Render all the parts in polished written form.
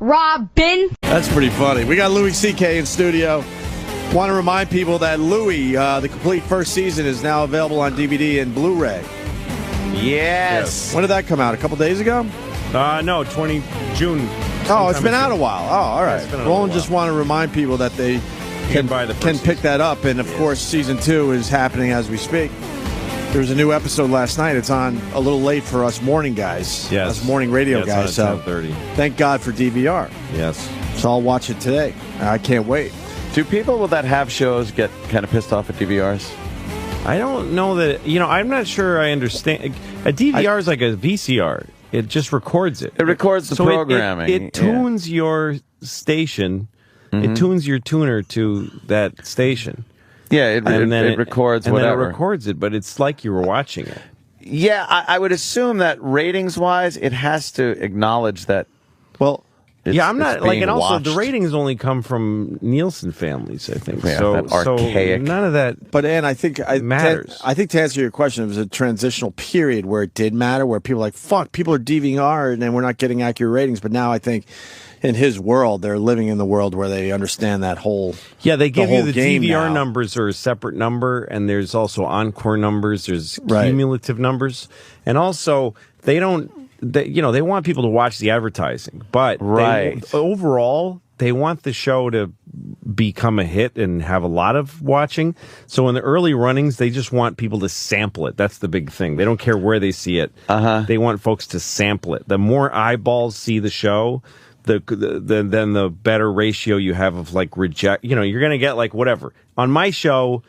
Robin. That's pretty funny. We got Louie C.K. in studio. Want to remind people that Louie, the complete first season, is now available on DVD and Blu-ray. Yes. When did that come out? A couple days ago? No, June. Oh, it's been out a while. Oh, all right. Roland just want to remind people that they can pick that up. And, of course, Season 2 is happening as we speak. There was a new episode last night. It's on a little late for us morning guys. Yes. Us morning radio guys. On at 10:30. Thank God for DVR. Yes. So I'll watch it today. I can't wait. Do people that have shows get kind of pissed off at DVRs? I don't know that. I'm not sure I understand. A DVR is like a VCR. It just records it. It records the programming. It tunes your station. Mm-hmm. It tunes your tuner to that station. Yeah, it records and whatever. Then it records it, but it's like you were watching it. Yeah, I would assume that ratings-wise, it has to acknowledge that. Well, I'm not like, and also watched. the ratings only come from Nielsen families, I think. Yeah, so that archaic. So none of that. But Ann, I think matters. I think to answer your question, it was a transitional period where it did matter, where people were like, fuck, people are DVR and then we're not getting accurate ratings. But now I think in his world, they're living in the world where they understand that whole. Yeah, they give you the DVR now. numbers are a separate number, and there's also encore numbers. There's cumulative numbers, and also they don't. They want people to watch the advertising, but overall, they want the show to become a hit and have a lot of watching. So in the early runnings, they just want people to sample it. That's the big thing. They don't care where they see it. They want folks to sample it. The more eyeballs see the show, then the better ratio you have of like reject. You're going to get like whatever. On my show,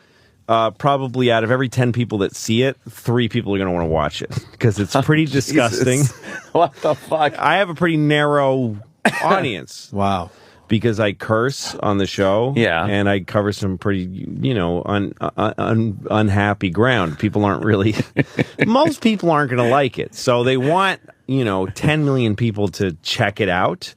probably out of every 10 people that see it, 3 people are going to want to watch it because it's pretty disgusting. What the fuck? I have a pretty narrow audience. Wow. Because I curse on the show, and I cover some pretty, unhappy ground. People aren't really, most people aren't going to like it. So they want, 10 million people to check it out,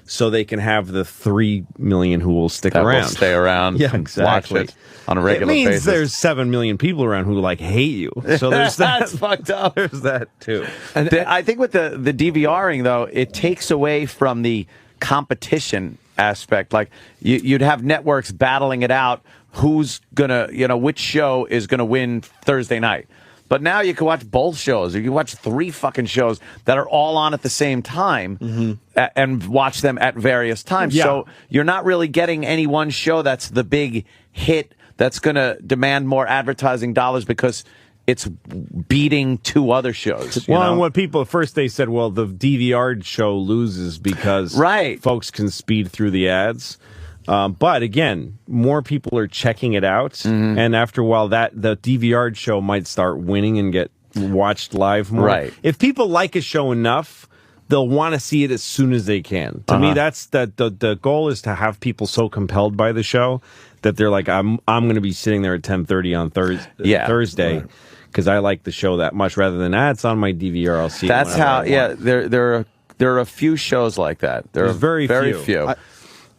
so they can have the 3 million who will stick around. Will stay around. Yeah, exactly. Watch it on a regular basis. It means there's 7 million people around who hate you. So there's that. That's fucked up. There's that too. And I think with the DVRing though, it takes away from the competition aspect. Like you'd have networks battling it out. Who's gonna, which show is gonna win Thursday night? But now you can watch both shows. You can watch 3 fucking shows that are all on at the same time and watch them at various times. Yeah. So you're not really getting any one show that's the big hit that's going to demand more advertising dollars because it's beating 2 other shows. And what people at first they said, well, the DVR show loses because folks can speed through the ads. But again, more people are checking it out, and after a while, the DVR show might start winning and get watched live more. Right. If people like a show enough, they'll want to see it as soon as they can. To me, that's the goal is to have people so compelled by the show that they're like, I'm going to be sitting there at 10:30 on Thursday. Because I like the show that much, rather than it's on my DVR. I'll see. That's how. Yeah, there are a few shows like that. There's very few.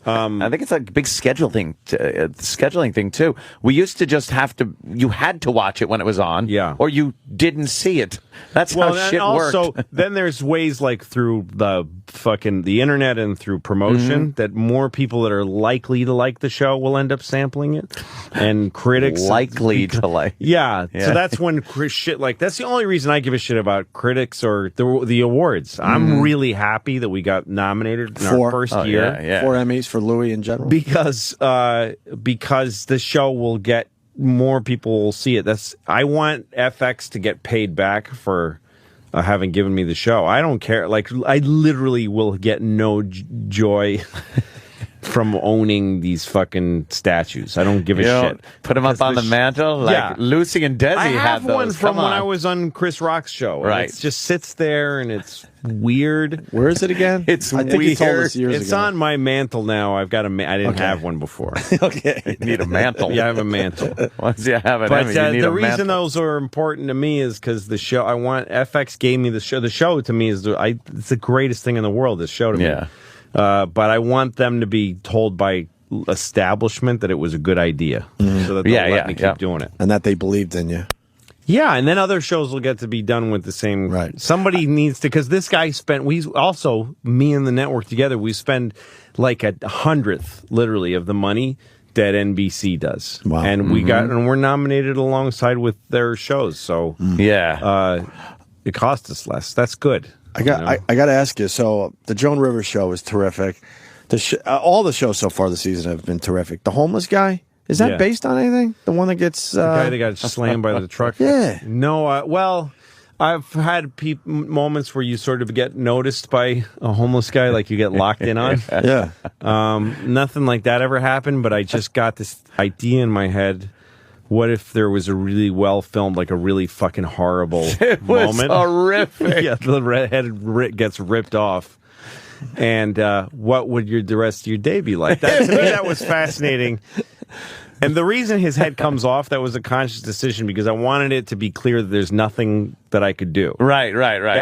I think it's a big scheduling thing too. We used to just you had to watch it when it was on, or you didn't see it. That's how shit worked. Also, then there's ways like through the internet and through promotion that more people that are likely to like the show will end up sampling it, and critics likely to like. Yeah, so that's when shit like that's the only reason I give a shit about critics or the awards. I'm really happy that we got nominated in our first year. 4 Emmys for Louie in general, because the show will get more people will see it. I want FX to get paid back for having given me the show. I don't care. Like I literally will get no joy from owning these fucking statues. I don't give a shit. Put them up on the mantle like Lucy and Desi I had those. one from when I was on Chris Rock's show. Right. It just sits there and it's weird. Where is it again? It's I think weird. you told us years it's ago. on my mantle now. I've got I didn't have one before. Okay. You need a mantle. Yeah, I have a mantle. Once you have an But Emmy, you need the a reason mantle. those are important to me is because the show, FX gave me the show. The show to me is it's the greatest thing in the world, this show to me. Yeah. But I want them to be told by establishment that it was a good idea. So that they'll let me keep doing it. And that they believed in you. Yeah, and then other shows will get to be done with the same. Right. Somebody needs to, because this guy spent. Me and the network together, we spend like 100th, literally, of the money that NBC does. Wow. And we're nominated alongside with their shows. So it cost us less. That's good. I got to ask you. So the Joan Rivers show was terrific. All the shows so far this season have been terrific. The homeless guy, is that based on anything? The one that gets the guy that got slammed by the truck. Yeah. No. Well, I've had moments where you sort of get noticed by a homeless guy, like you get locked in on. Yeah. Nothing like that ever happened, but I just got this idea in my head. What if there was a really well filmed, like a really fucking horrible moment? Horrific. Yeah, the head gets ripped off. And what would the rest of your day be like? To me, that was fascinating. And the reason his head comes off, that was a conscious decision because I wanted it to be clear that there's nothing that I could do. Right.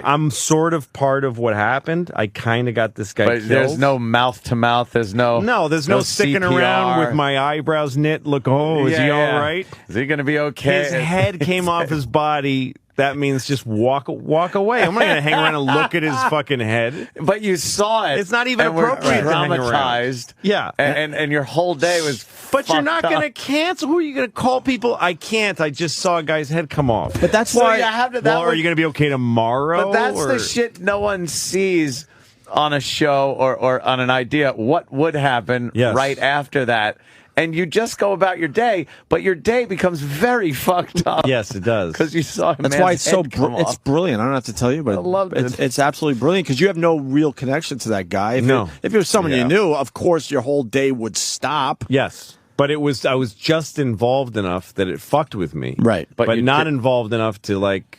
I'm sort of part of what happened. I kind of got this guy killed. There's no mouth to mouth. There's no sticking CPR. around with my eyebrows knit. Look, is he all right? Is he going to be okay? His head came off his body. That means just walk away. I'm not going to hang around and look at his fucking head. But you saw it. It's not even appropriate to hang around. Traumatized. Yeah. And your whole day was But you're not going to cancel. Who are you going to call people? I can't. I just saw a guy's head come off. But that's So why. you have to, Are you going to be okay tomorrow? But that's the shit no one sees on a show or on an idea. What would happen right after that? And you just go about your day, but your day becomes very fucked up. Yes, it does. Because you saw him. That's why it's so it's brilliant. I don't have to tell you, but I loved it. It's absolutely brilliant because you have no real connection to that guy. If it was someone you knew, of course your whole day would stop. Yes. But I was just involved enough that it fucked with me. Right. But not involved enough to like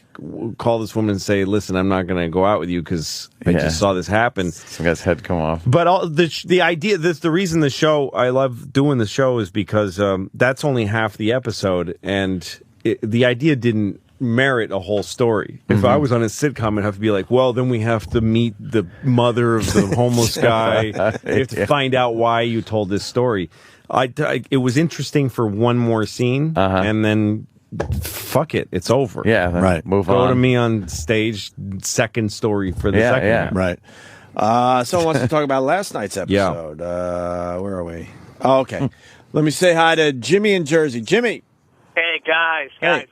call this woman and say, listen, I'm not going to go out with you because I just saw this happen. Some guy's head come off. But the idea, the reason the show, I love doing the show is because that's only half the episode. And the idea didn't merit a whole story. If I was on a sitcom, I'd have to be like, well, then we have to meet the mother of the homeless guy. We have to find out why you told this story. It was interesting for one more scene, and then fuck it, it's over. Yeah, right. Move on. Go to me on stage. Second story for the second. Yeah, half. Right. Someone wants to talk about last night's episode. Where are we? Oh, okay. Let me say hi to Jimmy in Jersey. Jimmy. Hey guys, it's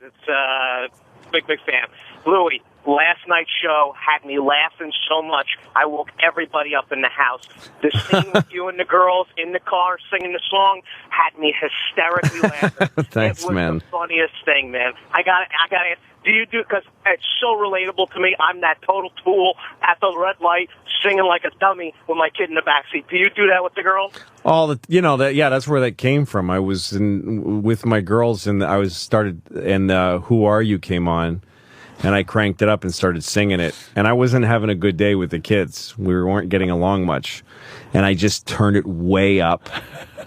big fan. Louie, last night's show had me laughing so much I woke everybody up in the house. The scene with you and the girls in the car singing the song had me hysterically laughing. Thanks, it was man. the funniest thing, man. I got it. Do you do, because it's so relatable to me. I'm that total tool at the red light singing like a dummy with my kid in the backseat. Do you do that with the girls? That's where that came from. I was with my girls and Who Are You came on. And I cranked it up and started singing it. And I wasn't having a good day with the kids. We weren't getting along much. And I just turned it way up.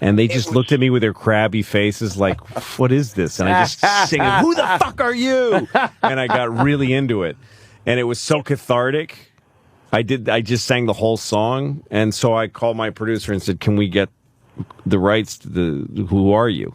And they just looked at me with their crabby faces like, what is this? And I just sing it, who the fuck are you? And I got really into it. And it was so cathartic. I just sang the whole song. And so I called my producer and said, can we get the rights to the Who Are You?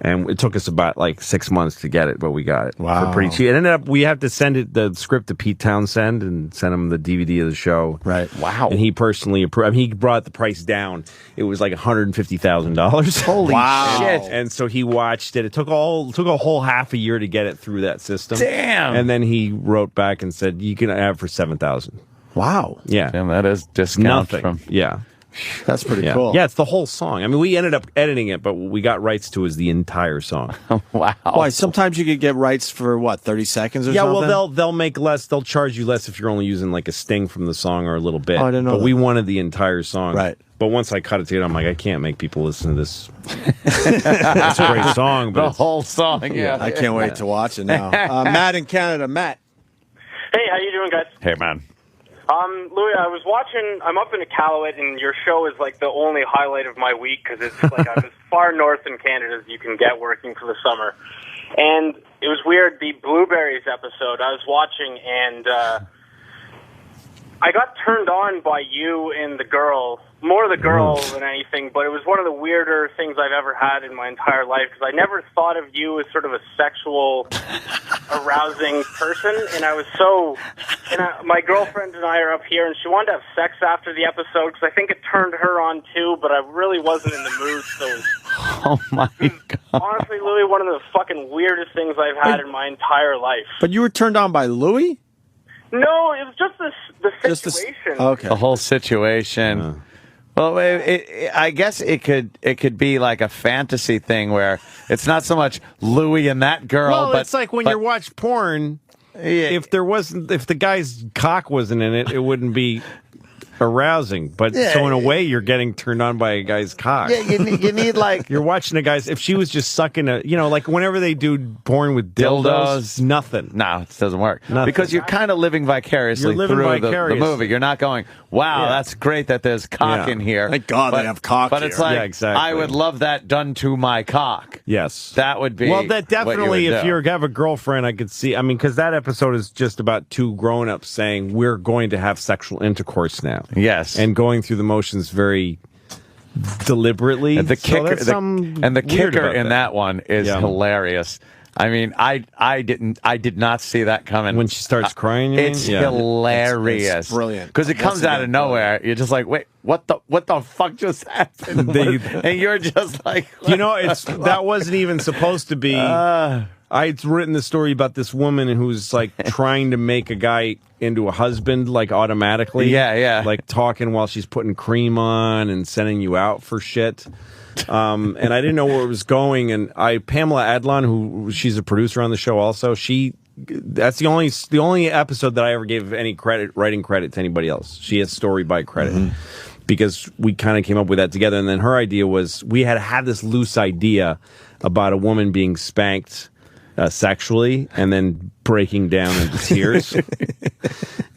And it took us about like 6 months to get it, but we got it. Wow. For pretty cheap. It ended up, we have to send the script to Pete Townsend and send him the DVD of the show. Right. Wow. And he personally approved. I mean, he brought the price down. It was like $150,000. Holy shit. And so he watched it. It took a whole half a year to get it through that system. Damn. And then he wrote back and said, you can have it for $7,000. Wow. Yeah. Damn, that is discount. Nothing. Yeah. That's pretty cool. Yeah, it's the whole song. I mean, we ended up editing it, but what we got rights to is the entire song. Wow. Why? Sometimes you could get rights for what, 30 seconds or something? Yeah, well, they'll make less. They'll charge you less if you're only using like a sting from the song or a little bit. Oh, I didn't know But that. we wanted the entire song. Right. But once I cut it together, I'm like, I can't make people listen to this. It's a great song, but The whole song, yeah. I can't wait to watch it now. Matt in Canada. Matt. Hey, how you doing, guys? Hey, man. Louie, I was watching, I'm up in Iqaluit, and your show is like the only highlight of my week because it's like I'm as far north in Canada as you can get working for the summer. And it was weird, the Blueberries episode I was watching, and I got turned on by you and the girl, more the girl than anything, but it was one of the weirder things I've ever had in my entire life, because I never thought of you as sort of a sexual, arousing person, and I was so... my girlfriend and I are up here, and she wanted to have sex after the episode, because I think it turned her on too, but I really wasn't in the mood, so... Oh, my God. Honestly, Louie, one of the fucking weirdest things I've had in my entire life. But you were turned on by Louie? No, it was just the situation. Okay. The whole situation. Well, I guess it could be like a fantasy thing where it's not so much Louie and that girl. Well, but it's like when you watch porn. Yeah. If the guy's cock wasn't in it, it wouldn't be arousing. But so in a way, you're getting turned on by a guy's cock. Yeah, you need like you're watching a guy's. If she was just sucking like whenever they do porn with dildos, nothing. No, it doesn't work. Nothing. Because you're kind of living vicariously through the movie. You're not going, wow, that's great that there's cock in here. Thank God they have cock But here. it's like, exactly. I would love that done to my cock. Yes. That would be well, that definitely, if you have a girlfriend, I could see. I mean, because that episode is just about two grown-ups saying, we're going to have sexual intercourse now. Yes. And going through the motions very deliberately. And the kicker in that one is hilarious. I mean, I did not see that coming. When she starts crying, it's hilarious. It's brilliant. Because it comes out of nowhere. You're just like, wait, what the fuck just happened? And you're just like, that wasn't even supposed to be. I'd written the story about this woman who's like trying to make a guy into a husband, like automatically. Yeah. Like talking while she's putting cream on and sending you out for shit. And I didn't know where it was going. And Pamela Adlon, who she's a producer on the show also, that's the only episode that I ever gave any writing credit to anybody else. She has story by credit. Because we kind of came up with that together. And then her idea was, we had this loose idea about a woman being spanked sexually and then breaking down into tears.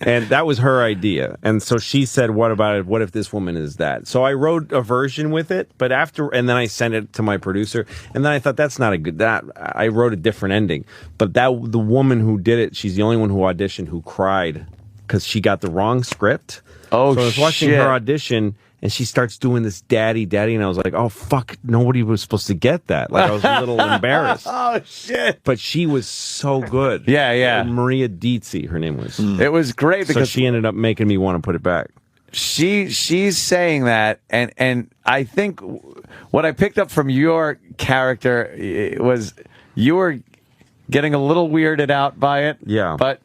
And that was her idea. And so she said, what about it? What if this woman is that? So I wrote a version with it, and then I sent it to my producer. And then I thought, that's not a good, I wrote a different ending. But the woman who did it, she's the only one who auditioned who cried because she got the wrong script. Oh, so I was watching her audition, and she starts doing this daddy, and I was like, oh, fuck, nobody was supposed to get that. Like, I was a little embarrassed. Oh, shit. But she was so good. Yeah. Maria Dietzy, her name was. It was great because she ended up making me want to put it back. She's saying that, and I think what I picked up from your character was you were getting a little weirded out by it. Yeah. But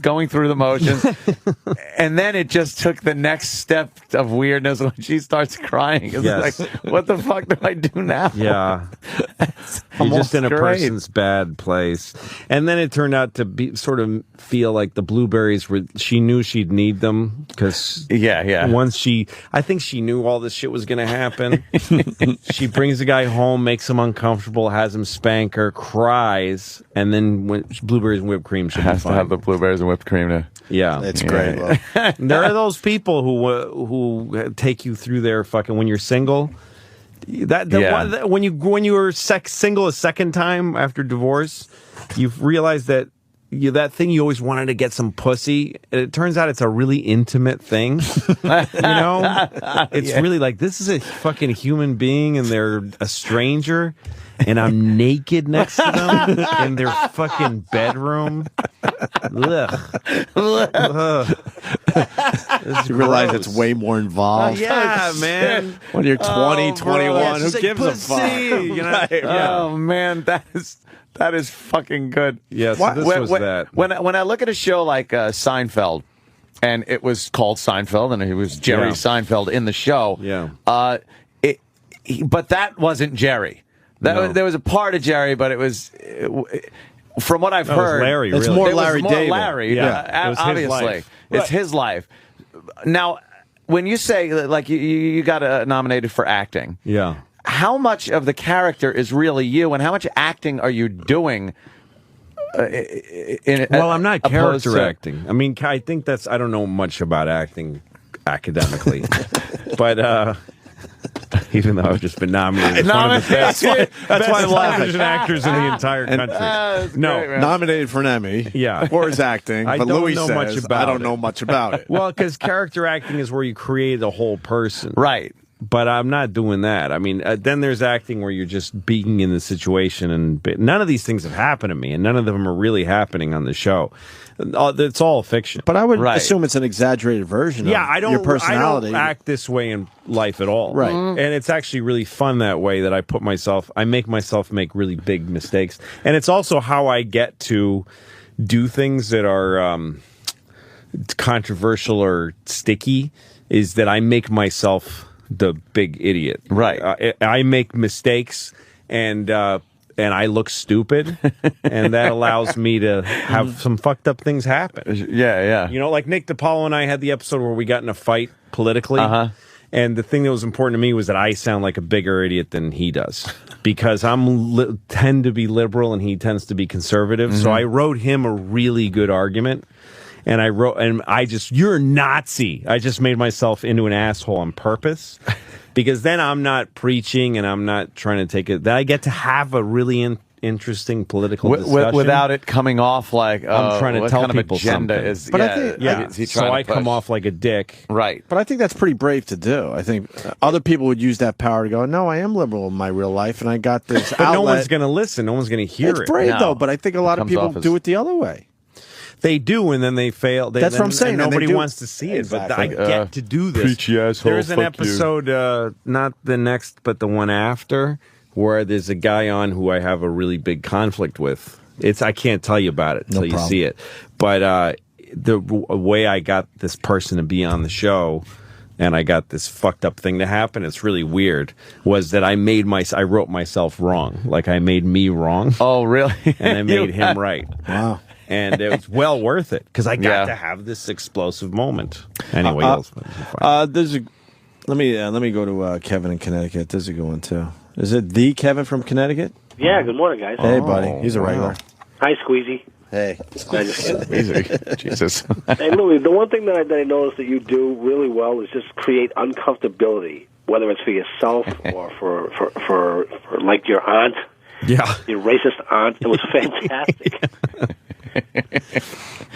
going through the motions. And then it just took the next step of weirdness when she starts crying. It's like, what the fuck do I do now? Yeah. You're just in a person's bad place. And then it turned out to be sort of feel like the blueberries were, she knew she'd need them because once I think she knew all this shit was going to happen. She brings the guy home, makes him uncomfortable, has him spank her, cries, and then when blueberries and whipped cream should be fine. To have the blueberries and whipped cream to. Yeah, it's great. There are those people who take you through their fucking when you're single. When you were single a second time after divorce, you've realized that that thing you always wanted to get some pussy. And it turns out it's a really intimate thing. It's really like, this is a fucking human being and they're a stranger. And I'm naked next to them in their fucking bedroom. Ugh. You realize it's way more involved. Yeah, man. When you're 20, 21, who gives a fuck? Oh, man, that is fucking good. Yeah, so this was that. When I look at a show like Seinfeld, and it was called Seinfeld, and it was Jerry Seinfeld in the show. Yeah. But that wasn't Jerry. There was a part of Jerry, but it was, from what I've heard, Larry, it's really. more Larry David. Larry, obviously. It's his life. Now, when you say, like, you got nominated for acting, how much of the character is really you, and how much acting are you doing? I'm not character acting. I mean, I think I don't know much about acting academically, but even though I've just been nominated. One of the best That's why I'm laughing. television actors in the entire country. Nominated for an Emmy. Yeah. For his acting. I But don't Louis know says, much about I don't know much about it. Well, because character acting is where you create a whole person. Right. But I'm not doing that. I mean, then there's acting where you're just being in the situation, and none of these things have happened to me, and none of them are really happening on the show. It's all fiction. But I would assume it's an exaggerated version of your personality. I don't act this way in life at all. Right. And it's actually really fun that way, that I make myself make really big mistakes. And it's also how I get to do things that are controversial or sticky, is that I make myself the big idiot. Right. I make mistakes, and I look stupid, and that allows me to have some fucked up things happen. Yeah. You know, like Nick DiPaolo and I had the episode where we got in a fight politically. And the thing that was important to me was that I sound like a bigger idiot than he does, because tend to be liberal and he tends to be conservative. So I wrote him a really good argument. And you're a Nazi. I just made myself into an asshole on purpose, because then I'm not preaching and I'm not trying to take it. Then I get to have a really interesting political discussion without it coming off like I'm trying to tell kind of people agenda something. is. But Yeah, I think- is he so trying to I come push? off like a dick. Right. But I think that's pretty brave to do. I think other people would use that power to go, no, I am liberal in my real life, and I got this But outlet. no one's going to listen. No one's going to hear It's it. brave, No. though, but I think a lot of Comes people off as- do it the other way. They do, and then they fail. That's what I'm saying, And and they nobody do- wants to see it, but I Exactly. get to do this. preachy asshole, There's an fuck you. episode, not the next, but the one after, where there's a guy on who I have a really big conflict with. I can't tell you about it until you see it. But the way I got this person to be on the show, and I got this fucked up thing to happen, it's really weird, was that I wrote myself wrong. Like, I made me wrong. Oh, really? And I made him right. Wow. And it was well worth it, because I got to have this explosive moment. Anyway, let me go to Kevin in Connecticut. There's a good one too. Is it the Kevin from Connecticut? Yeah, good morning, guys. Hey, buddy. He's a regular. Hi, Squeezy. Hey. Jesus. Hey, Louie, the one thing that I noticed that you do really well is just create uncomfortability, whether it's for yourself or for like your aunt. Yeah. Your racist aunt. It was fantastic.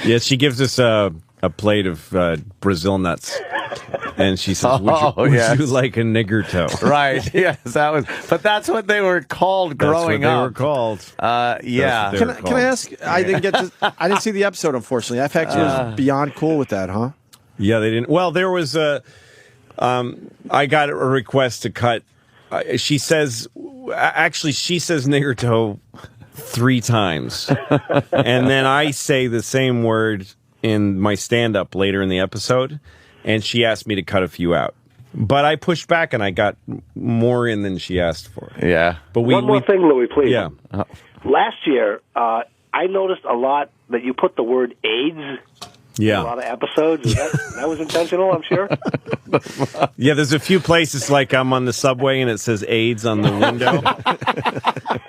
Yeah, she gives us a plate of Brazil nuts, and she says, would you like a nigger toe? Right. Yes, that was. But that's what they were called growing That's what up. they were called. Yeah. That's what Can I ask? I didn't see the episode, unfortunately. FX was beyond cool with that, huh? Yeah, they didn't. Well, there was I got a request to cut. She says nigger toe 3 times, and then I say the same word in my stand-up later in the episode, and she asked me to cut a few out. But I pushed back, and I got more in than she asked for. Yeah. But One more thing, Louie, please. Yeah. Last year, I noticed a lot that you put the word AIDS in a lot of episodes. That was intentional, I'm sure. Yeah, there's a few places, like I'm on the subway and it says AIDS on the window.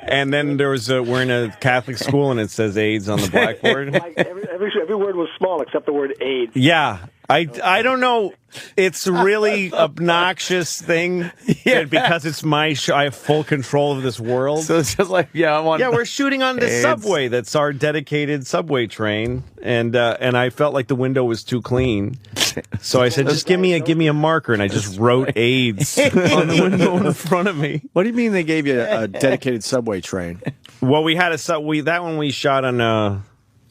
And then we're in a Catholic school and it says AIDS on the blackboard. Like every word was small except the word AIDS. Yeah. I don't know. It's a really obnoxious thing because it's my show. I have full control of this world. So it's just like, we're shooting on the subway. That's our dedicated subway train, and I felt like the window was too clean, so I said, "Just give me a marker," and I just wrote AIDS on the window in front of me. What do you mean they gave you a dedicated subway train? Well, we had that one we shot on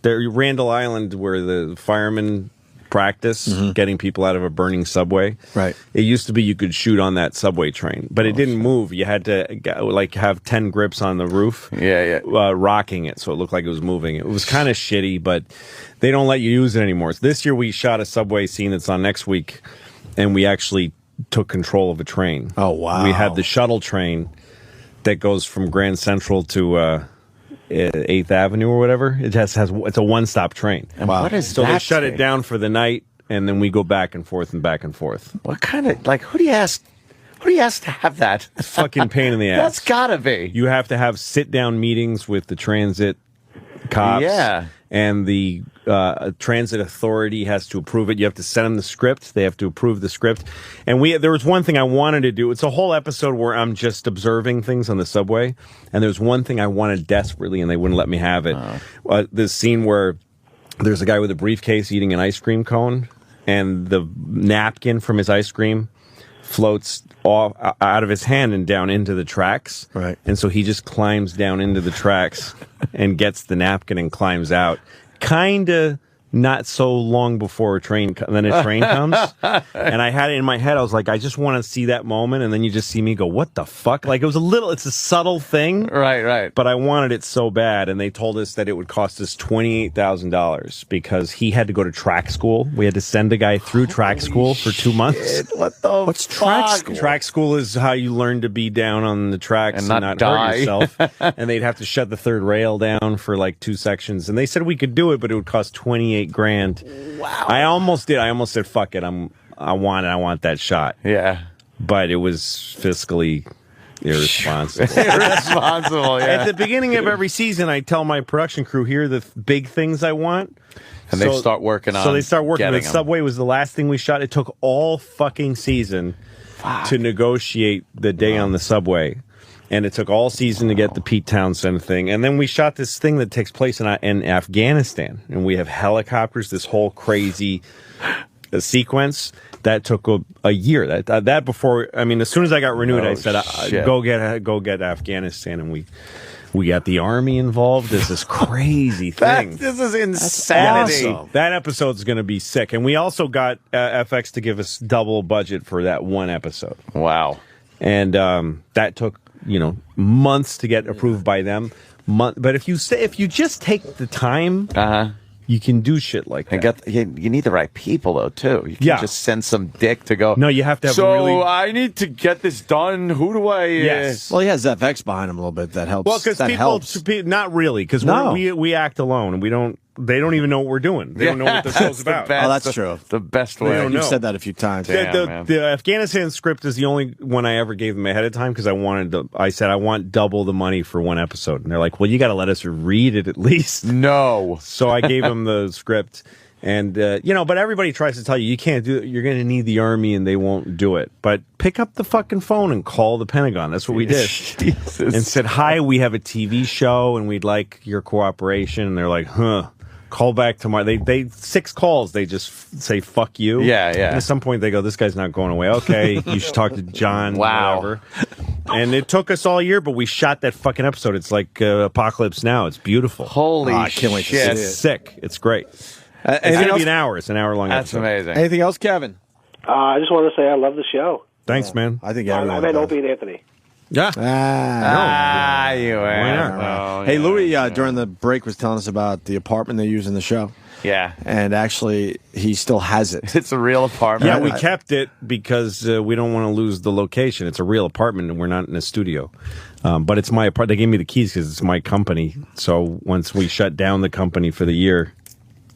the Randall Island, where the firemen practice getting people out of a burning subway. Right. It used to be you could shoot on that subway train, but it didn't move. You had to have 10 grips on the roof. Rocking it so it looked like it was moving. It was kind of shitty, but they don't let you use it anymore. So this year we shot a subway scene that's on next week, and we actually took control of a train. Oh, wow. We had the shuttle train that goes from Grand Central to 8th Avenue or whatever. It's a one-stop train. And what is so that? They shut it down for the night, and then we go back and forth and back and forth. What kind of, who do you ask to have that? Fucking pain in the ass. That's gotta be. You have to have sit-down meetings with the transit cops. Yeah. and the transit authority has to approve it. You have to send them the script. They have to approve the script. And there was one thing I wanted to do. It's a whole episode where I'm just observing things on the subway. And there's one thing I wanted desperately, and they wouldn't let me have it. This scene where there's a guy with a briefcase eating an ice cream cone, and the napkin from his ice cream floats out of his hand and down into the tracks. Right. And so he just climbs down into the tracks and gets the napkin and climbs out. Kind of not so long before a train comes. And I had it in my head. I was like, I just want to see that moment. And then you just see me go, what the fuck? Like, it's a subtle thing. Right. But I wanted it so bad. And they told us that it would cost us $28,000 because he had to go to track school. We had to send a guy through track school for 2 months. What's track school? Track school is how you learn to be down on the tracks and not hurt yourself. And they'd have to shut the third rail down for like 2 sections. And they said we could do it, but it would cost $28,000. Wow. I almost did. I almost said, fuck it. I want that shot. Yeah. But it was fiscally irresponsible. Irresponsible, yeah. At the beginning of every season, I tell my production crew, here are the big things I want. And they start working on. So they start working. The them. subway was the last thing we shot. It took all fucking season to negotiate the day on the subway. And it took all season to get the Pete Townsend thing. And then we shot this thing that takes place in Afghanistan. And we have helicopters, this whole crazy sequence. That took a year. That before, I mean, as soon as I got renewed, I said, go get Afghanistan. And we got the Army involved. This is crazy thing. This is insanity. Awesome. That episode's going to be sick. And we also got FX to give us double budget for that one episode. Wow. And that took months to get approved by them. But if you just take the time, you can do shit like that. You need the right people though too. You can't just send some dick to go. No, you have to have. So I need to get this done. Who do I? Yes. Well, he has FX behind him a little bit. That helps. Well, because people, not really, because we act alone and we don't. They don't even know what we're doing. They don't know what the show's about. Oh, that's true. The best way. You've said that a few times. The Afghanistan script is the only one I ever gave them ahead of time because I said I want double the money for one episode, and they're like, "Well, you got to let us read it at least." No. So I gave them the script, and but everybody tries to tell you can't do it. You're going to need the Army, and they won't do it. But pick up the fucking phone and call the Pentagon. That's what we did. Jesus. And said, "Hi, we have a TV show, and we'd like your cooperation." And they're like, "Huh." Call back tomorrow. They 6 calls. They just say fuck you. Yeah. And at some point they go, this guy's not going away. Okay, you should talk to John. Wow. Whatever. And it took us all year, but we shot that fucking episode. It's like Apocalypse Now. It's beautiful. Holy shit! It's sick. It's great. It's gonna be an hour. It's an hour long. That's episode. amazing. Anything else, Kevin? I just want to say I love the show. Thanks, man. I think I everyone met does. Opie and Anthony. Yeah. You are. Hey, Louie, during the break was telling us about the apartment they use in the show. Yeah. And actually, he still has it. It's a real apartment. Yeah, we kept it because we don't want to lose the location. It's a real apartment, and we're not in a studio. But it's my apartment. They gave me the keys because it's my company. So once we shut down the company for the year,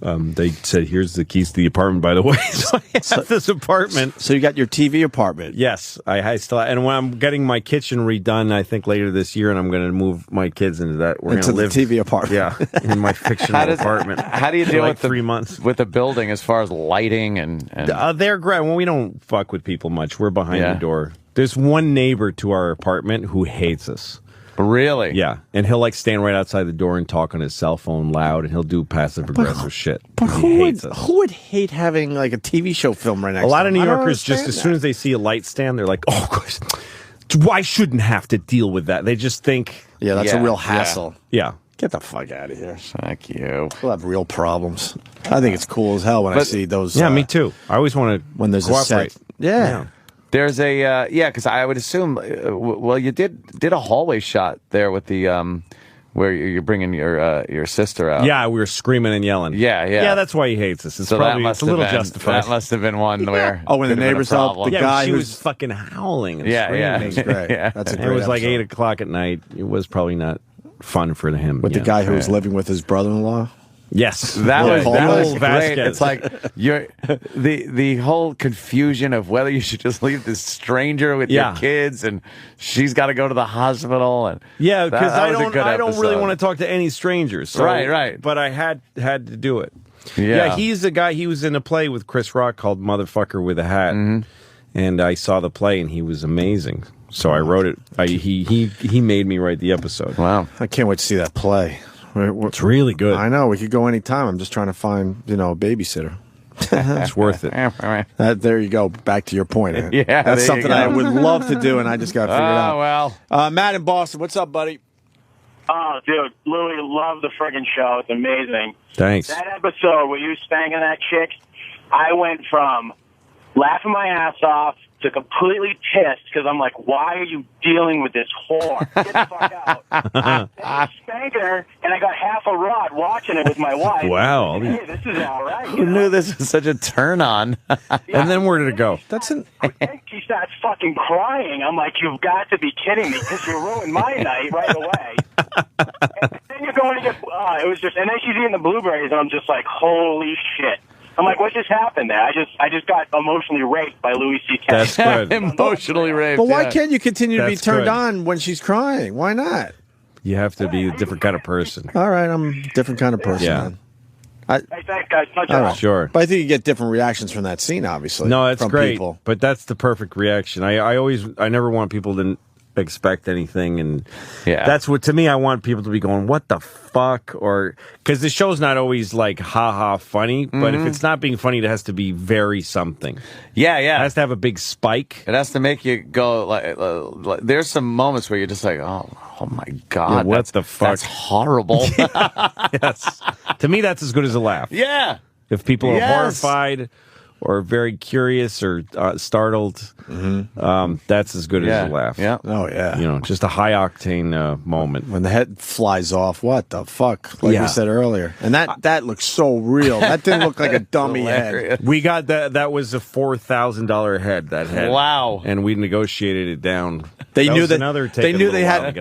they said, here's the keys to the apartment, by the way. So I have this apartment. So you got your TV apartment. Yes, I still. And when I'm getting my kitchen redone, I think later this year, and I'm going to move my kids into that. We're going to live the TV apartment. Yeah, in my fictional apartment. How do you deal like with 3 months with the building as far as lighting and they're great. Well, we don't fuck with people much. We're behind the door. There's one neighbor to our apartment who hates us. Really? Yeah, and he'll stand right outside the door and talk on his cell phone loud, and he'll do passive aggressive shit. But he hates us. Who would hate having like a TV show film right next to A lot them? of New Yorkers just as soon as they see a light stand, they're like, "Oh, of course, why shouldn't have to deal with that?" They just think, yeah, that's a real hassle. Yeah. Get the fuck out of here. Fuck you. We'll have real problems. I think it's cool as hell when I see those. Yeah, me too. I always want to when there's cooperate. a set. Yeah. There's a because I would assume. Well, you did a hallway shot there with the where you're bringing your sister out. Yeah, we were screaming and yelling. Yeah. That's why he hates us. It's so probably it's a little justified. That must have been one where. Oh, when the neighbors helped the guy she who was fucking howling. And yeah, That's great. Yeah. That's a And great. it was like episode. 8:00 at night. It was probably not fun for him. With the guy who was living with his brother-in-law. Yes, that was great. Vasquez. It's like the whole confusion of whether you should just leave this stranger with your kids, and she's got to go to the hospital. And because I don't really want to talk to any strangers. So, right. But I had to do it. Yeah, he's a guy. He was in a play with Chris Rock called "Motherfucker with a Hat," and I saw the play, and he was amazing. So I wrote it. He made me write the episode. Wow, I can't wait to see that play. It's really good. I know. We could go anytime. I'm just trying to find, a babysitter. It's worth it. There you go. Back to your point. Yeah, that's something I would love to do, and I just got to figure it out. Oh, well. Matt in Boston, what's up, buddy? Oh, dude, Louie, love the friggin' show. It's amazing. Thanks. That episode where you spanking that chick, I went from laughing my ass off to completely pissed because I'm like, why are you dealing with this whore? Get the fuck out. Then I spanked her, and I got half a rod watching it with my wife. Wow. Hey, this is all right. Who knew this was such a turn on? And then where did it go? Then she starts fucking crying. I'm like, you've got to be kidding me because you ruined my night right away. And then you're going to get, it was just, and then she's eating the blueberries, and I'm just like, holy shit. I'm like, what just happened there? I just got emotionally raped by Louis C.K. That's good. Emotionally raped. But why can't you continue to be That's turned good. on when she's crying? Why not? You have to be a different kind of person. All right, I'm a different kind of person. Yeah. Then. Hey, thanks, guys. Much All love. right. Sure. But I think you get different reactions from that scene, obviously. No, that's from great. People. But that's the perfect reaction. I never want people to expect anything, and that's what, to me, I want people to be going, what the fuck? Or because the show's not always like ha funny, but if it's not being funny, it has to be very something. It has to have a big spike. It has to make you go like there's some moments where you're just like, oh my god, what the fuck? That's horrible. Yes. To me, that's as good as a laugh. Yeah. If people are horrified or very curious or startled, that's as good as a laugh. Yeah. Oh, yeah. Just a high-octane moment. When the head flies off, what the fuck? Like we said earlier. And that looks so real. That didn't look like a dummy head. We got that. That was a $4,000 head, that head. Wow. And we negotiated it down. They knew that another they knew they had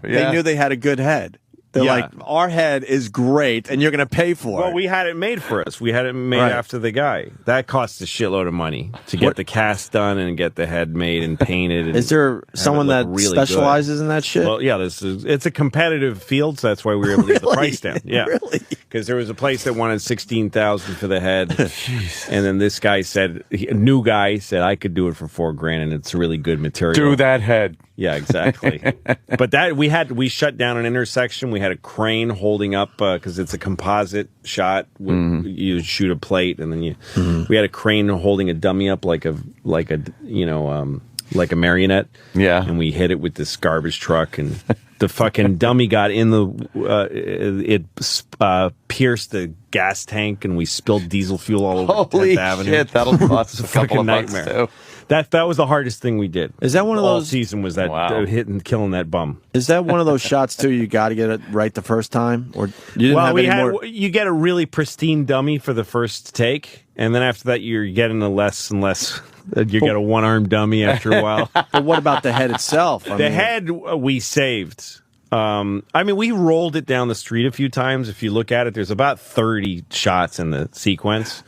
They knew they had a good head. They're like, our head is great, and you're going to pay for it. Well, we had it made for us. We had it made after the guy. That cost a shitload of money to get the cast done and get the head made and painted. And is there someone that really specializes in that shit? Well, yeah, it's a competitive field, so that's why we were able to get the price down. Yeah, really? Because there was a place that wanted $16,000 for the head, and then this guy said, a new guy said, I could do it for $4,000, and it's really good material. Do that head. Yeah, exactly. But that we shut down an intersection. We had a crane holding up because it's a composite shot. You shoot a plate, and then we had a crane holding a dummy up like a marionette. Yeah, and we hit it with this garbage truck, and the fucking dummy got in it pierced the gas tank, and we spilled diesel fuel all over 10th Avenue. Shit, that'll cost a couple of nightmare. Bucks too. That was the hardest thing we did. Is that one of all those season? Was that hitting, killing that bum? Is that one of those shots too? You got to get it right the first time, or you didn't have any more? You get a really pristine dummy for the first take, and then after that, you're getting a less and less. You get a one-armed dummy after a while. But what about the head itself? The head we saved. We rolled it down the street a few times. If you look at it, there's about 30 shots in the sequence.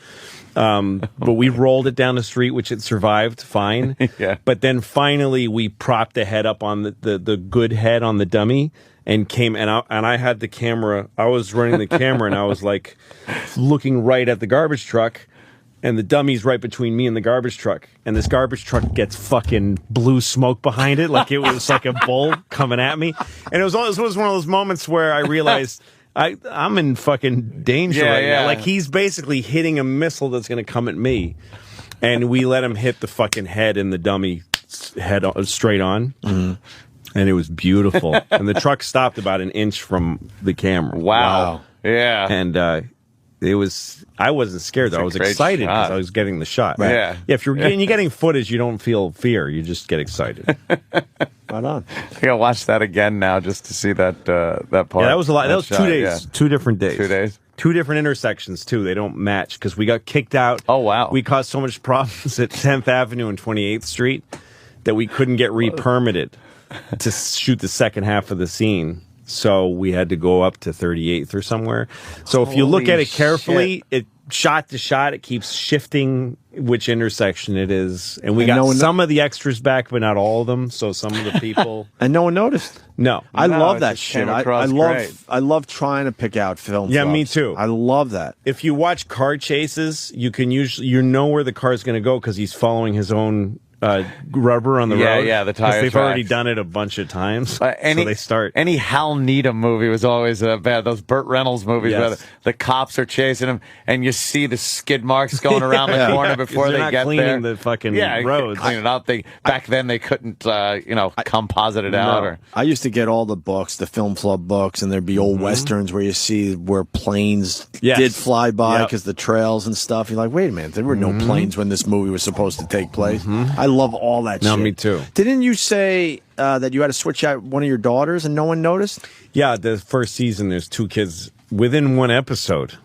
But we rolled it down the street, which it survived fine. Yeah. But then finally we propped the head up on the good head on the dummy and I had the camera. I was running the camera and I was like looking right at the garbage truck, and the dummy's right between me and the garbage truck. And this garbage truck gets fucking blue smoke behind it, like it was like a bull coming at me. And it was one of those moments where I realized I'm in fucking danger right now. Like, he's basically hitting a missile that's going to come at me. And we let him hit the fucking head and the dummy head straight on. Mm-hmm. And it was beautiful. And the truck stopped about an inch from the camera. Wow. Yeah. And I wasn't scared, though. I was excited because I was getting the shot. Right. Yeah. If you're getting footage, you don't feel fear. You just get excited. Right on. I think I'll watch that again now just to see that part. Yeah, that was a lot. That was shot, 2 days. Yeah. 2 different days. 2 days. 2 different intersections, too. They don't match because we got kicked out. Oh, wow. We caused so much problems at 10th Avenue and 28th Street that we couldn't get re-permitted to shoot the second half of the scene. So we had to go up to 38th or somewhere. So if you look at it carefully, it shot to shot, it keeps shifting which intersection it is. And we got some of the extras back, but not all of them. So some of the people. And no one noticed. No. I love that shit. I love trying to pick out film. Yeah, me too. I love that. If you watch car chases, you can usually, where the car's going to go because he's following his own rubber on the road. Yeah, the tire they've tracks. already done it a bunch of times. So they start. Any Hal Needham movie was always bad. Those Burt Reynolds movies where the cops are chasing him, and you see the skid marks going around the corner before they get cleaning there. the fucking roads. Clean it up. Back then they couldn't, composite it out. Or I used to get all the books, the film club books, and there'd be old westerns where you see where planes did fly by because the trails and stuff. You're like, wait a minute, there were no planes when this movie was supposed to take place. I love all that shit. No, me too. Didn't you say that you had to switch out one of your daughters and no one noticed? Yeah, the first season, there's 2 kids within one episode.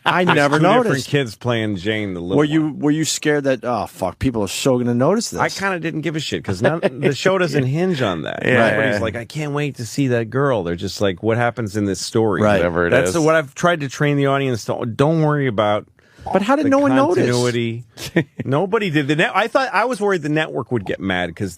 I never two noticed. Different kids playing Jane, the little one. Were you scared that, oh, fuck, people are so going to notice this? I kind of didn't give a shit because the show doesn't hinge on that. Everybody's like, I can't wait to see that girl. They're just like, what happens in this story? Right. Whatever it That's is. what I've tried to train the audience to. Don't worry about. But how did no one notice? Continuity. Nobody did. I was worried the network would get mad because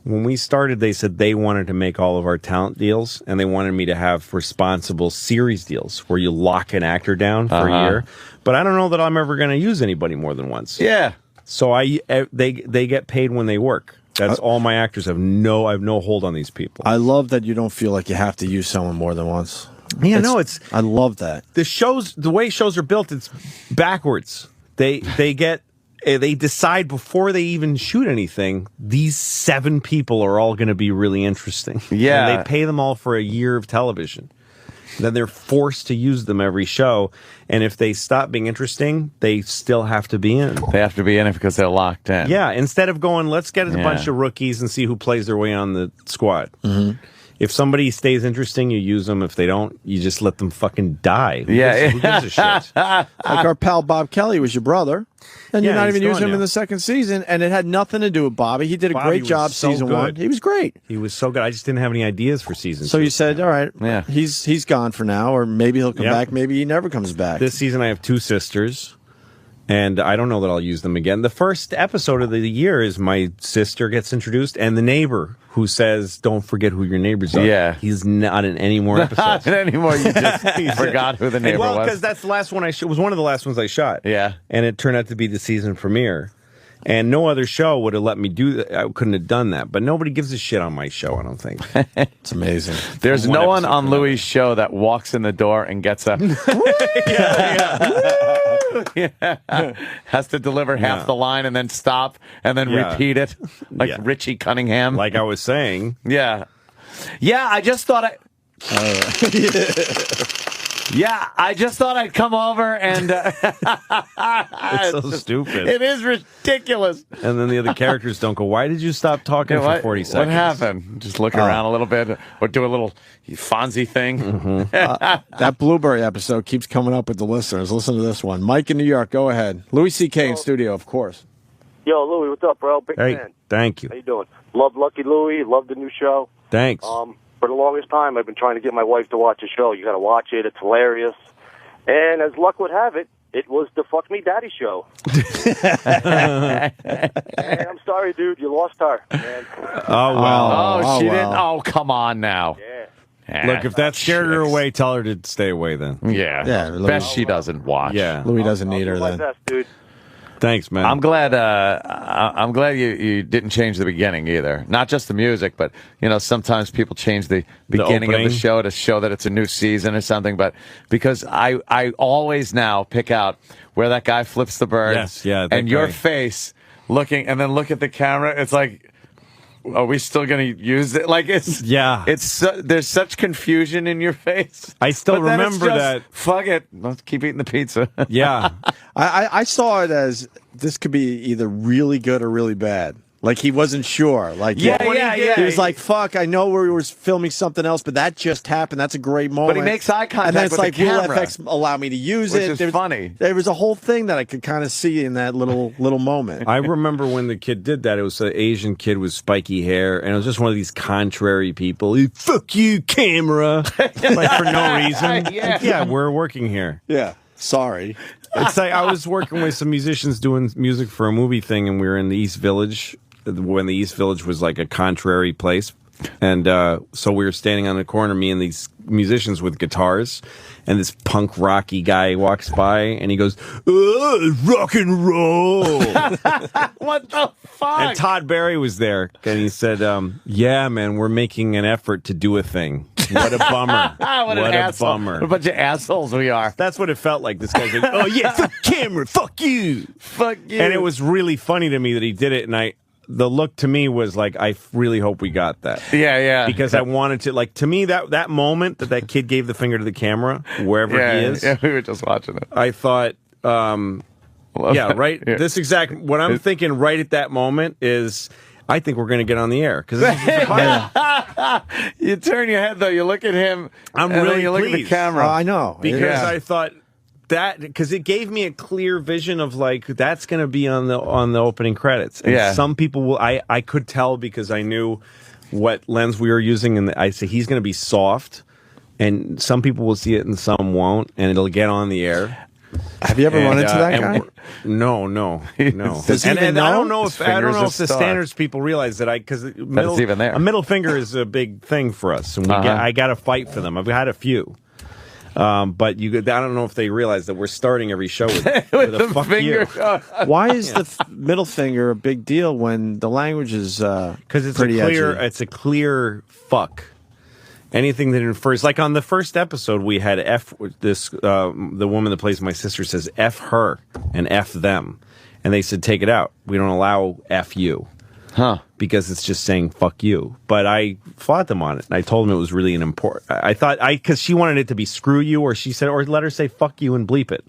when we started, they said they wanted to make all of our talent deals, and they wanted me to have responsible series deals where you lock an actor down for a year. But I don't know that I'm ever going to use anybody more than once. Yeah. So they get paid when they work. That's all my actors have. I have no hold on these people. I love that you don't feel like you have to use someone more than once. Yeah, I love that. The way shows are built, it's backwards. They decide before they even shoot anything, these 7 people are all going to be really interesting. Yeah. And they pay them all for a year of television. Then they're forced to use them every show. And if they stop being interesting, they still have to be in. They have to be in it because they're locked in. Yeah, instead of going, let's get a bunch of rookies and see who plays their way on the squad. Mm-hmm. If somebody stays interesting, you use them. If they don't, you just let them fucking die. Who gives a shit? Like our pal Bob Kelly was your brother, and you're not even using him in the second season, and it had nothing to do with Bobby. He did a great job season 1. He was great. He was so good. I just didn't have any ideas for season 2. So you said, all right, he's gone for now, or maybe he'll come back. Maybe he never comes back. This season I have 2 sisters. And I don't know that I'll use them again. The first episode of the year is my sister gets introduced and the neighbor who says, don't forget who your neighbors are. Yeah. He's not in any more episodes. Not anymore. You just forgot who the neighbor was. Well, because that's the last one it was one of the last ones I shot. Yeah. And it turned out to be the season premiere. And no other show would have let me do that. I couldn't have done that. But nobody gives a shit on my show, I don't think. It's amazing. There's no one on Louie's show that walks in the door and gets a... Has to deliver half the line and then stop and then repeat it. Like Richie Cunningham. Like I was saying. Yeah. Yeah, I just thought I just thought I'd come over and... it's so stupid. It is ridiculous. And then the other characters don't go, why did you stop talking for 40 seconds? What happened? Just look around a little bit or do a little Fonzie thing. Mm-hmm. That Blueberry episode keeps coming up with the listeners. Listen to this one. Mike in New York, go ahead. Louis C.K. in studio, of course. Yo, Louie, what's up, bro? Big fan. Thank you. How you doing? Love Lucky Louie. Love the new show. Thanks. For the longest time, I've been trying to get my wife to watch the show. You got to watch it. It's hilarious. And as luck would have it, it was the Fuck Me Daddy show. Man, I'm sorry, dude. You lost her, man. Oh, well. Oh, she didn't? Oh, come on now. Yeah. Look, if that scared her away, tell her to stay away then. Yeah. Best she doesn't watch. Yeah. Louis doesn't need her my then. best, dude. Thanks, man. I'm glad you didn't change the beginning either. Not just the music, but sometimes people change the beginning of the show to show that it's a new season or something. But because I always now pick out where that guy flips the bird. Yes, yeah. And your face looking, and then look at the camera. It's like, are we still going to use it? Like there's such confusion in your face. I still remember that. Fuck it. Let's keep eating the pizza. Yeah. I saw it as this could be either really good or really bad. Like he wasn't sure. Like yeah. He was like, "Fuck, I know we were filming something else, but that just happened. That's a great moment." But he makes eye contact and then it's with like, the camera. "Will FX allow me to use Which it?" is funny. There was a whole thing that I could kind of see in that little moment. I remember when the kid did that. It was an Asian kid with spiky hair, and it was just one of these contrary people. Fuck you, camera! Like for no reason. Yeah, we're working here. Yeah, sorry. It's like I was working with some musicians doing music for a movie thing, and we were in the East Village when the East Village was like a contrary place. And so we were standing on the corner, me and these musicians with guitars, and this punk rocky guy walks by, and he goes, rock and roll. What the fuck? And Todd Barry was there, and he said, yeah, man, we're making an effort to do a thing. What a bummer. What a bummer. What a bunch of assholes we are. That's what it felt like. This guy's like, oh, yeah, fuck camera, fuck you. Fuck you. And it was really funny to me that he did it, and the look to me was like, I really hope we got that. Yeah. Because I wanted to, like, to me, that moment that kid gave the finger to the camera, wherever he is. Yeah, we were just watching it. I thought, right? Yeah. This exact, what I'm thinking right at that moment is, I think we're going to get on the air. Because you turn your head, though, you look at him, I'm really you look at the camera. I know. Because I thought, because it gave me a clear vision of like that's going to be on the opening credits. And some people will. I could tell because I knew what lens we were using, and I say he's going to be soft, and some people will see it and some won't, and it'll get on the air. Have you ever run into that guy? No. Does he even know? I don't know if the standards people realize that because it's even there. A middle finger is a big thing for us, and I got to fight for them. I've had a few. But I don't know if they realize that we're starting every show with a fuck finger. you. Why is the middle finger a big deal when the language is because it's pretty edgy? It's a clear fuck. Anything that infers, like on the first episode, we had the woman that plays my sister says F her and F them, and they said take it out. We don't allow F you. Because it's just saying fuck you. But I fought them on it. And I told them it was really an important. I thought because she wanted it to be screw you, or she said, or let her say fuck you and bleep it.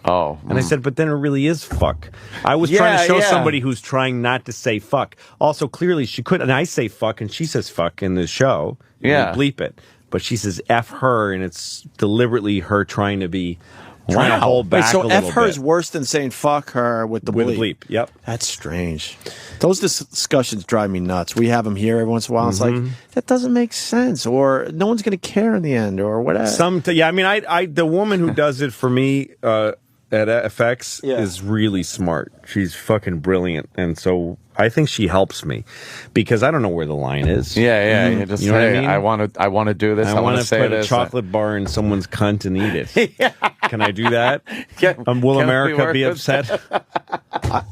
Oh. And I said, but then it really is fuck. I was trying to show somebody who's trying not to say fuck. Also, clearly she could, and I say fuck, and she says fuck in the show. And we bleep it. But she says F her, and it's deliberately her trying to be. Trying to hold back a little bit. F her is worse than saying fuck her with the bleep. With the bleep, yep. That's strange. Those discussions drive me nuts. We have them here every once in a while. It's like, that doesn't make sense. Or no one's going to care in the end or whatever. I mean, I the woman who does it for me at FX is really smart. She's fucking brilliant. And so I think she helps me because I don't know where the line is. Yeah. You just you know say, what I mean? I want to do this. I want to put this. a chocolate bar in someone's cunt and eat it. Can I do that? Will can America be upset?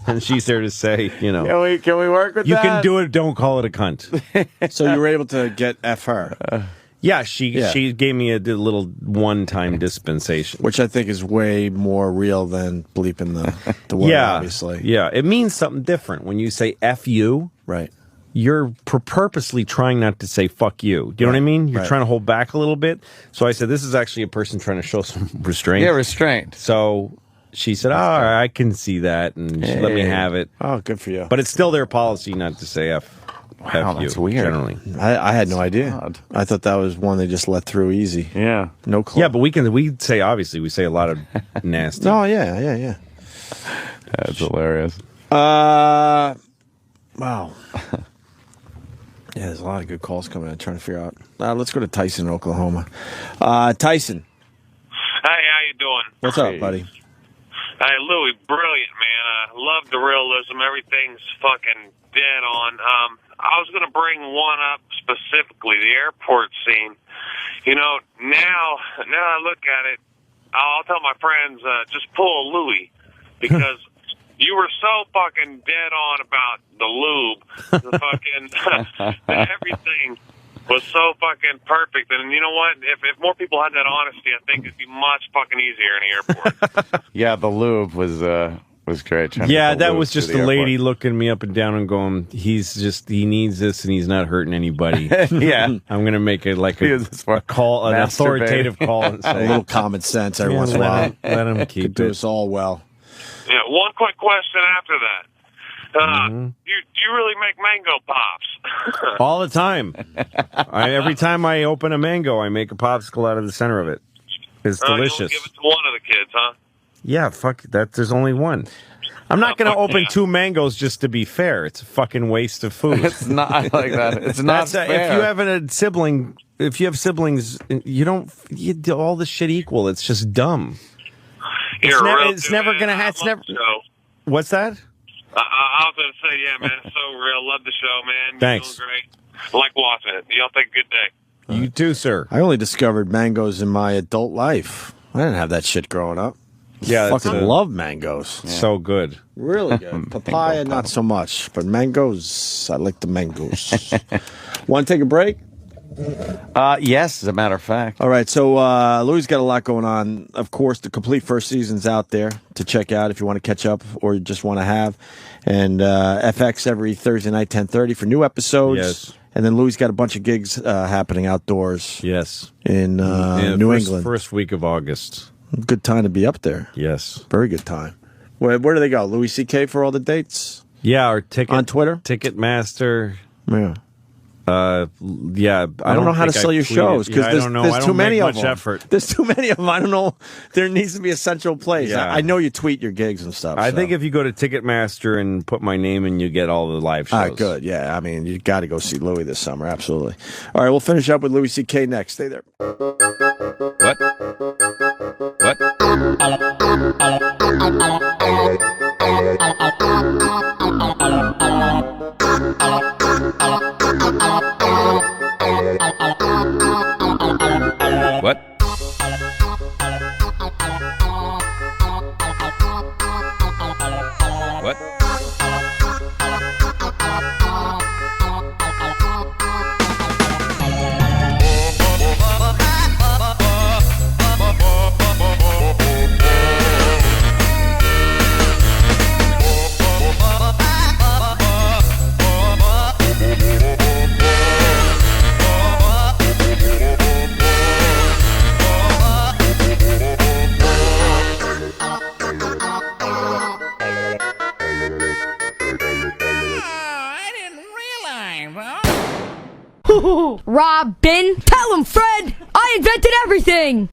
And she's there to say, you know. Can we work with that? You can do it, don't call it a cunt. So you were able to get F her. Yeah, she gave me a little one-time dispensation. Which I think is way more real than bleeping the word, obviously. Yeah, it means something different. When you say F you, right, you're purposely trying not to say fuck you. Do you know what I mean? You're trying to hold back a little bit. So I said, this is actually a person trying to show some restraint. Yeah, restraint. So she said, I can see that, and she let me have it. Oh, good for you. But it's still their policy not to say F. Wow, that's weird. Generally, I had no idea. I thought that was one they just let through easy. Yeah, no clue. Yeah, but we say obviously we say a lot of nasty. Oh yeah. That's hilarious. Wow. Yeah, there's a lot of good calls coming in. I'm trying to figure out. Let's go to Tyson in Oklahoma. Tyson. Hey, how you doing? What's up, buddy? Hey, Louie, brilliant, man. I love the realism. Everything's fucking dead on. I was going to bring one up specifically, the airport scene. You know, now I look at it, I'll tell my friends, just pull a Louie, because you were so fucking dead on about the lube, the fucking, everything was so fucking perfect. And you know what? If more people had that honesty, I think it'd be much fucking easier in the airport. Yeah, the lube was great. Yeah, that was just the lady looking me up and down and going, he needs this and he's not hurting anybody. Yeah. I'm going to make it like a call, an authoritative call. And say, a little common sense every once in a while. Let him keep Could do us all well. Yeah, one quick question after that. You really make mango pops. All the time. Every time I open a mango, I make a popsicle out of the center of it. It's delicious. You give it to one of the kids, huh? Yeah, fuck that. There's only one. I'm not going to open 2 mangoes just to be fair. It's a fucking waste of food. It's not. I like that. It's not fair. If you have a sibling, if you have siblings, you do all this shit equal. It's just dumb. It's never going to have. It's never. What's that? I was going to say, yeah, man, it's so real. Love the show, man. Thanks. You're doing great. Like watching it. Y'all take a good day. You too, sir. I only discovered mangoes in my adult life. I didn't have that shit growing up. Yeah, fucking love mangoes. Yeah. So good. Really good. Papaya, not so much. But mangoes, I like the mangoes. Want to take a break? Yes, as a matter of fact. All right, so Louie's got a lot going on. Of course, the complete first season's out there to check out if you want to catch up or you just want to have. And FX every Thursday night, 10:30 for new episodes. Yes. And then Louie's got a bunch of gigs happening outdoors. Yes. In New England. First week of August. Good time to be up there. Yes. Very good time. Where do they go? Louis C.K. for all the dates? Yeah, or on Twitter? Ticketmaster. Yeah. Yeah. I don't know how to sell your shows because there's too many of them. Effort. There's too many of them. I don't know. There needs to be a central place. Yeah. I know you tweet your gigs and stuff. I think if you go to Ticketmaster and put my name in, you get all the live shows. Good. Yeah. I mean, you got to go see Louis this summer. Absolutely. All right. We'll finish up with Louis C.K. next. Stay there. What? What? What? Robin, tell him, Fred, I invented everything.